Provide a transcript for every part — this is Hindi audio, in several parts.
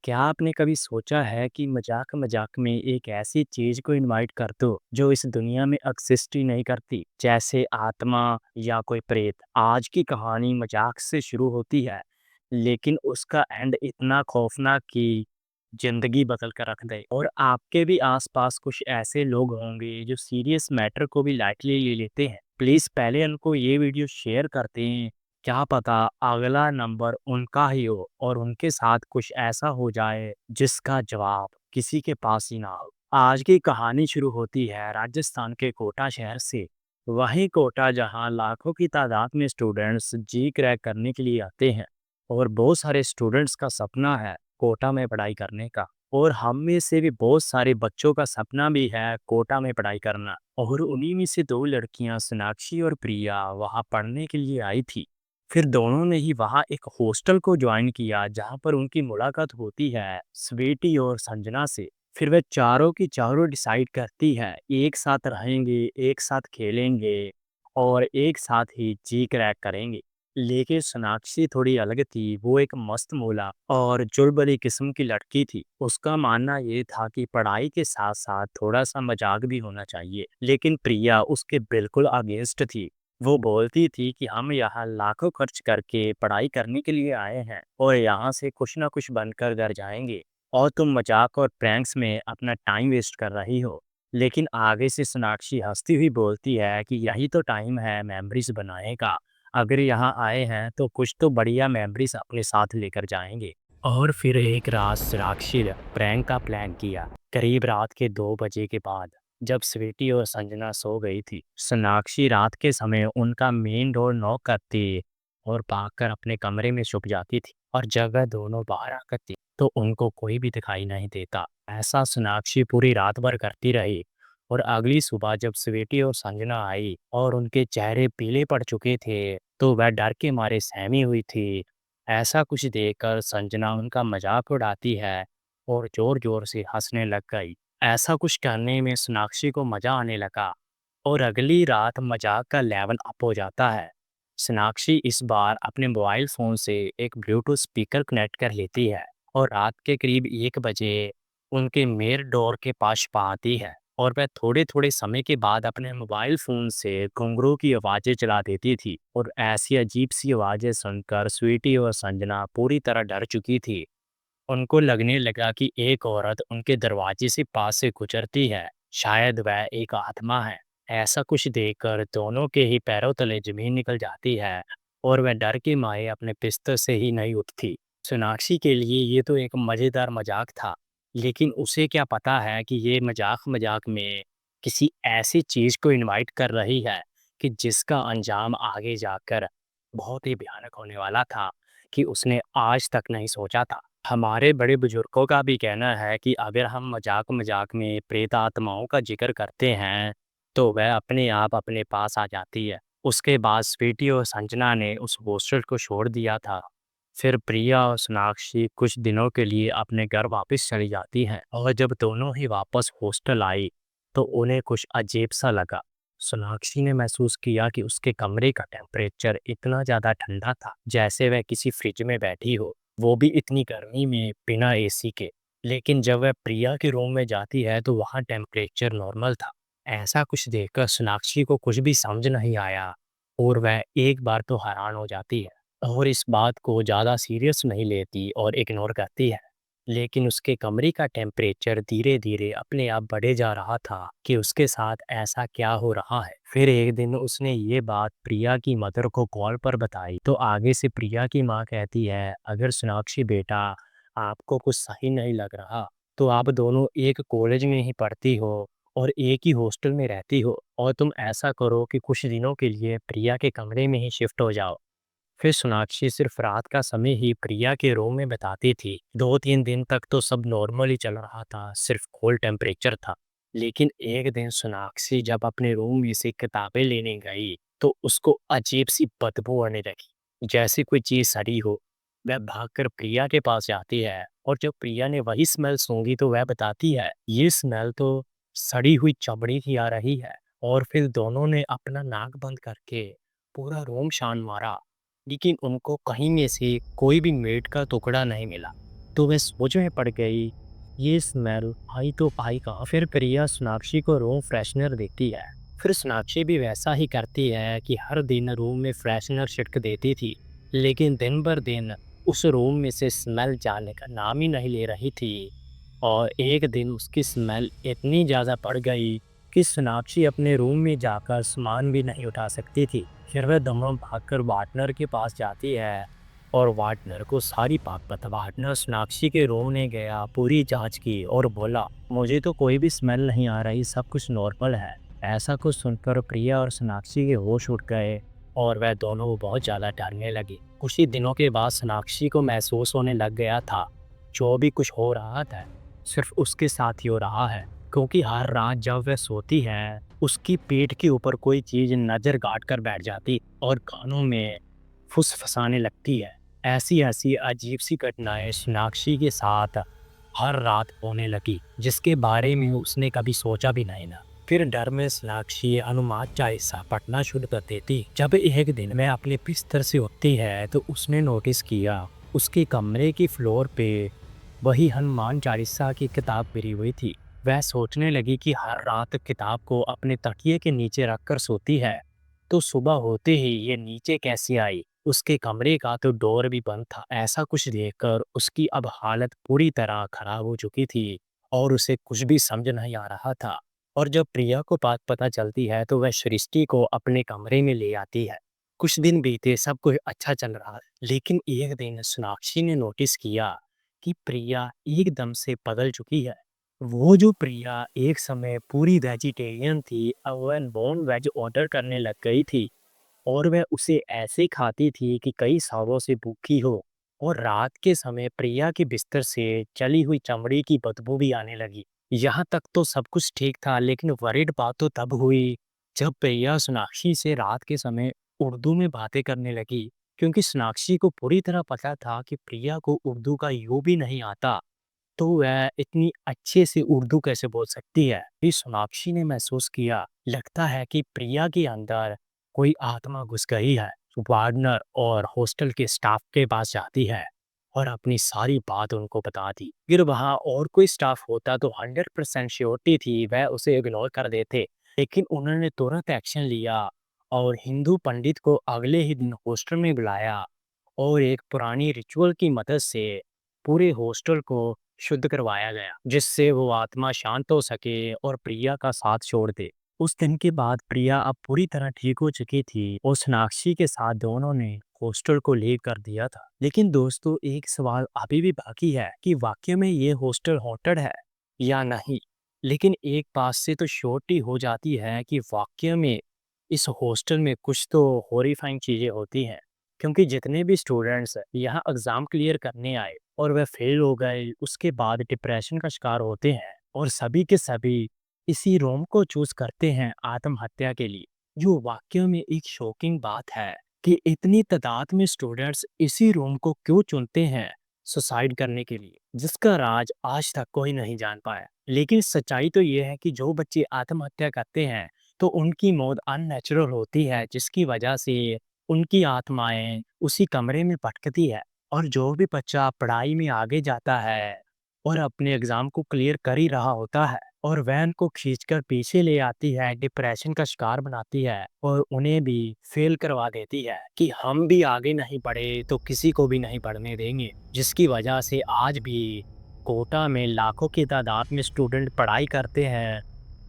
क्या आपने कभी सोचा है कि मजाक-मजाक में एक ऐसी चीज़ को इनवाइट कर दो, जो इस दुनिया में एक्सिस्ट ही नहीं करती, जैसे आत्मा या कोई प्रेत? आज की कहानी मजाक से शुरू होती है, लेकिन उसका एंड इतना खौफनाक कि ज़िंदगी बदल कर रख दे। और आपके भी आस-पास कुछ ऐसे लोग होंगे, जो सीरियस मैटर को भी लाइटली ले लेते हैं। प्लीज़ पहले उनको ये वीडियो शेयर कर दें, क्या पता अगला नंबर उनका ही हो और उनके साथ कुछ ऐसा हो जाए जिसका जवाब किसी के पास ही ना हो। आज की कहानी शुरू होती है राजस्थान के कोटा शहर से। वही कोटा जहां लाखों की तादाद में स्टूडेंट्स जी क्रैक करने के लिए आते हैं और बहुत सारे स्टूडेंट्स का सपना है कोटा में पढ़ाई करने का। और हम में से भी बहुत सारे बच्चों का सपना भी है कोटा में पढ़ाई करना। और उन्हीं में से दो लड़कियां सोनाक्षी और प्रिया वहां पढ़ने के लिए आई थी। फिर दोनों ने ही वहाँ एक हॉस्टल को ज्वाइन किया जहाँ पर उनकी मुलाकात होती है स्वीटी और संजना से। फिर वे चारों की चारों डिसाइड करती है एक साथ रहेंगे, एक साथ खेलेंगे और एक साथ ही जी क्रैक करेंगे। लेकिन सोनाक्षी थोड़ी अलग थी, वो एक मस्त मोला और चुलबुली किस्म की लड़की थी। उसका मानना ये था कि पढ़ाई के साथ साथ थोड़ा सा मजाक भी होना चाहिए। लेकिन प्रिया उसके बिल्कुल अगेंस्ट थी। वो बोलती थी कि हम यहाँ लाखों खर्च करके पढ़ाई करने के लिए आए हैं और यहाँ से कुछ ना कुछ बनकर घर जाएंगे और तुम मजाक और प्रैंक्स में अपना टाइम वेस्ट कर रही हो। लेकिन आगे से सोनाक्षी हंसती हुई बोलती है कि यही तो टाइम है मेमोरीज बनाने का। अगर यहाँ आए हैं तो कुछ तो बढ़िया मेमोरीज अपने साथ लेकर जाएंगे। और फिर एक रात सोनाक्षी ने प्रैंक का प्लान किया। करीब रात के 2 बजे के बाद जब स्वीटी और संजना सो गई थी, सोनाक्षी रात के समय उनका मेन डोर नॉक करती और भागकर अपने कमरे में छुप जाती थी। और जब वह दोनों बाहर आकर थी तो उनको कोई भी दिखाई नहीं देता। ऐसा सोनाक्षी पूरी रात भर करती रही। और अगली सुबह जब स्वीटी और संजना आई और उनके चेहरे पीले पड़ चुके थे, तो वह डर के मारे सहमी हुई थी। ऐसा कुछ देखकर संजना उनका मजाक उड़ाती है और जोर जोर से हंसने लग गई। ऐसा कुछ करने में सोनाक्षी को मजा आने लगा और अगली रात मजाक का लेवल अप हो जाता है। सोनाक्षी इस बार अपने मोबाइल फ़ोन से एक ब्लूटूथ स्पीकर कनेक्ट कर लेती है और रात के करीब 1 बजे उनके मेन डोर के पास पहुंचती है। और वह थोड़े थोड़े समय के बाद अपने मोबाइल फ़ोन से घुंघरू की आवाज़ें चला देती थी। और ऐसी अजीब सी आवाज़ें सुनकर स्वीटी और संजना पूरी तरह डर चुकी थी। उनको लगने लगा कि एक औरत उनके दरवाजे से पास से गुजरती है, शायद वह एक आत्मा है। ऐसा कुछ देखकर दोनों के ही पैरों तले जमीन निकल जाती है और वह डर के मारे अपने बिस्तर से ही नहीं उठती। सोनाक्षी के लिए ये तो एक मज़ेदार मजाक था, लेकिन उसे क्या पता है कि ये मजाक मजाक में किसी ऐसी चीज़ को इनवाइट कर रही है कि जिसका अंजाम आगे जाकर बहुत ही भयानक होने वाला था, कि उसने आज तक नहीं सोचा था। हमारे बड़े बुजुर्गों का भी कहना है कि अगर हम मजाक-मजाक में प्रेत आत्माओं का ज़िक्र करते हैं, तो वह अपने आप अपने पास आ जाती है। उसके बाद स्वीटी और संजना ने उस हॉस्टल को छोड़ दिया था। फिर प्रिया और सोनाक्षी कुछ दिनों के लिए अपने घर वापस चली जाती हैं और जब दोनों ही वापस हॉस्टल आई, तो उन्हें कुछ अजीब-सा लगा। सोनाक्षी ने महसूस किया कि उसके कमरे का टेम्परेचर इतना ज़्यादा ठंडा था, जैसे वह किसी फ्रिज में बैठी हो। वो भी इतनी गर्मी में बिना एसी के। लेकिन जब वह प्रिया के रूम में जाती है तो वहाँ टेम्परेचर नॉर्मल था। ऐसा कुछ देखकर सोनाक्षी को कुछ भी समझ नहीं आया और वह एक बार तो हैरान हो जाती है और इस बात को ज़्यादा सीरियस नहीं लेती और इग्नोर करती है। लेकिन उसके कमरे का टेम्परेचर धीरे धीरे अपने आप बढ़े जा रहा था कि उसके साथ ऐसा क्या हो रहा है। फिर एक दिन उसने ये बात प्रिया की मदर को कॉल पर बताई तो आगे से प्रिया की माँ कहती है, अगर सोनाक्षी बेटा आपको कुछ सही नहीं लग रहा तो आप दोनों एक कॉलेज में ही पढ़ती हो और एक ही हॉस्टल में रहती हो, और तुम ऐसा करो कि कुछ दिनों के लिए प्रिया के कमरे में ही शिफ्ट हो जाओ। फिर सोनाक्षी सिर्फ रात का समय ही प्रिया के रूम में बिताती थी। 2-3 दिन तक तो सब नॉर्मल ही चल रहा था, सिर्फ कोल्ड टेम्परेचर था। लेकिन एक दिन सोनाक्षी जब अपने रूम में से किताबें लेने गई तो उसको अजीब सी बदबू आने लगी, जैसे कोई चीज सड़ी हो। वह भागकर प्रिया के पास जाती है और जब प्रिया ने वही स्मेल सूंघी तो वह बताती है, ये स्मेल तो सड़ी हुई चमड़ी की आ रही है। और फिर दोनों ने अपना नाक बंद करके पूरा रूम छान मारा, लेकिन उनको कहीं में से कोई भी मीट का टुकड़ा नहीं मिला। तो वह सोच में पड़ गई, ये स्मेल आई तो पाई कहाँ। फिर प्रिया सोनाक्षी को रूम फ्रेशनर देती है। फिर सोनाक्षी भी वैसा ही करती है कि हर दिन रूम में फ्रेशनर छिड़क देती थी। लेकिन दिन भर दिन उस रूम में से स्मेल जाने का नाम ही नहीं ले रही थी। और एक दिन उसकी स्मेल इतनी ज़्यादा बढ़ गई कि सोनाक्षी अपने रूम में जाकर सामान भी नहीं उठा सकती थी। फिर वह दोनों भागकर वार्डनर के पास जाती है और वार्डनर को सारी बात बता। वार्डनर सोनाक्षी के रूम में गया, पूरी जांच की और बोला, मुझे तो कोई भी स्मेल नहीं आ रही, सब कुछ नॉर्मल है। ऐसा कुछ सुनकर प्रिया और सोनाक्षी के होश उड़ गए और वह दोनों बहुत ज़्यादा डरने लगी। कुछ ही दिनों के बाद सोनाक्षी को महसूस होने लग गया था जो भी कुछ हो रहा था सिर्फ उसके साथ ही हो रहा है, क्योंकि हर रात जब वह सोती है उसकी पीठ के ऊपर कोई चीज नजर गाड़ कर बैठ जाती और कानों में फुसफुसाने लगती है। ऐसी ऐसी अजीब सी घटनाएं सोनाक्षी के साथ हर रात होने लगी, जिसके बारे में उसने कभी सोचा भी नहीं ना। फिर डर में सोनाक्षी हनुमान चालीसा पढ़ना शुरू कर देती। जब एक दिन में अपने बिस्तर से उठती है तो उसने नोटिस किया उसके कमरे की फ्लोर पे वही हनुमान चालीसा की किताब गिरी हुई थी। वह सोचने लगी कि हर रात किताब को अपने तकिए के नीचे रखकर सोती है, तो सुबह होते ही ये नीचे कैसे आई। उसके कमरे का तो डोर भी बंद था। ऐसा कुछ देखकर उसकी अब हालत पूरी तरह खराब हो चुकी थी और उसे कुछ भी समझ नहीं आ रहा था। और जब प्रिया को बात पता चलती है तो वह सृष्टि को अपने कमरे में ले आती है। कुछ दिन बीते, सब कुछ अच्छा चल रहा है, लेकिन एक दिन सोनाक्षी ने नोटिस किया कि प्रिया एकदम से बदल चुकी है। वो जो प्रिया एक समय पूरी वेजिटेरियन थी, अब वह नॉन वेज ऑर्डर करने लग गई थी और वह उसे ऐसे खाती थी कि कई सालों से भूखी हो। और रात के समय प्रिया के बिस्तर से जली हुई चमड़ी की बदबू भी आने लगी। यहाँ तक तो सब कुछ ठीक था, लेकिन वरीड बात तो तब हुई जब प्रिया सोनाक्षी से रात के समय उर्दू में बातें करने लगी, क्योंकि सोनाक्षी को पूरी तरह पता था कि प्रिया को उर्दू का यूं भी नहीं आता, तो वह इतनी अच्छे से उर्दू कैसे बोल सकती है। फिर सोनाक्षी ने महसूस किया, लगता है कि प्रिया के अंदर कोई आत्मा घुस गई है। वार्डनर और हॉस्टल के स्टाफ के पास जाती है और अपनी सारी बात उनको बता दी। फिर वहाँ और कोई स्टाफ होता तो 100% श्योरिटी थी वह उसे इग्नोर कर देते, लेकिन उन्होंने तुरंत एक्शन लिया और हिंदू पंडित को अगले ही दिन हॉस्टल में बुलाया और एक पुरानी रिचुअल की मदद से पूरे हॉस्टल को शुद्ध करवाया गया, जिससे वो आत्मा शांत हो सके और प्रिया का साथ छोड़ दे। उस दिन के बाद प्रिया अब पूरी तरह ठीक हो चुकी थी और सोनाक्षी के साथ दोनों ने हॉस्टल को लीव कर दिया था। लेकिन दोस्तों, एक सवाल अभी भी बाकी है कि वाकई में ये हॉस्टल हॉन्टेड है या नहीं। लेकिन एक बात से तो श्योरिटी हो जाती है कि वाकई में इस हॉस्टल में कुछ तो हॉरिफाइंग चीजें होती हैं, क्योंकि जितने भी स्टूडेंट्स यहाँ एग्जाम क्लियर करने आए और वह फेल हो गए, उसके बाद डिप्रेशन का शिकार होते हैं और सभी के सभी इसी रोम को चूज करते हैं आत्महत्या के लिए। जो वाकई में एक शॉकिंग बात है कि इतनी तादाद में स्टूडेंट्स इसी रोम को क्यों चुनते हैं सुसाइड करने के लिए, जिसका राज आज तक कोई नहीं जान पाया। लेकिन सच्चाई तो ये है कि जो बच्चे आत्महत्या करते हैं तो उनकी मौत अननेचुरल होती है, जिसकी वजह से उनकी आत्माएं उसी कमरे में भटकती है। और जो भी बच्चा पढ़ाई में आगे जाता है और अपने एग्जाम को क्लियर कर ही रहा होता है और वह उनको खींचकर पीछे ले आती है, डिप्रेशन का शिकार बनाती है और उन्हें भी फेल करवा देती है कि हम भी आगे नहीं बढ़े तो किसी को भी नहीं बढ़ने देंगे, जिसकी वजह से आज भी कोटा में लाखों की तादाद में स्टूडेंट पढ़ाई करते हैं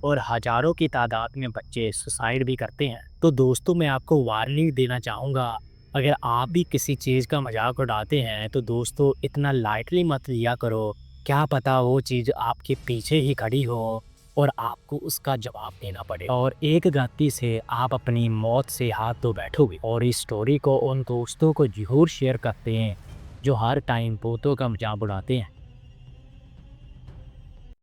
और हजारों की तादाद में बच्चे सुसाइड भी करते हैं। तो दोस्तों, मैं आपको वार्निंग देना चाहूँगा, अगर आप भी किसी चीज़ का मजाक उड़ाते हैं तो दोस्तों इतना लाइटली मत लिया करो। क्या पता वो चीज़ आपके पीछे ही खड़ी हो और आपको उसका जवाब देना पड़े और एक गलती से आप अपनी मौत से हाथ धो बैठोगे। और इस स्टोरी को उन दोस्तों को जरूर शेयर करते हैं जो हर टाइम भूतों का मजाक उड़ाते हैं।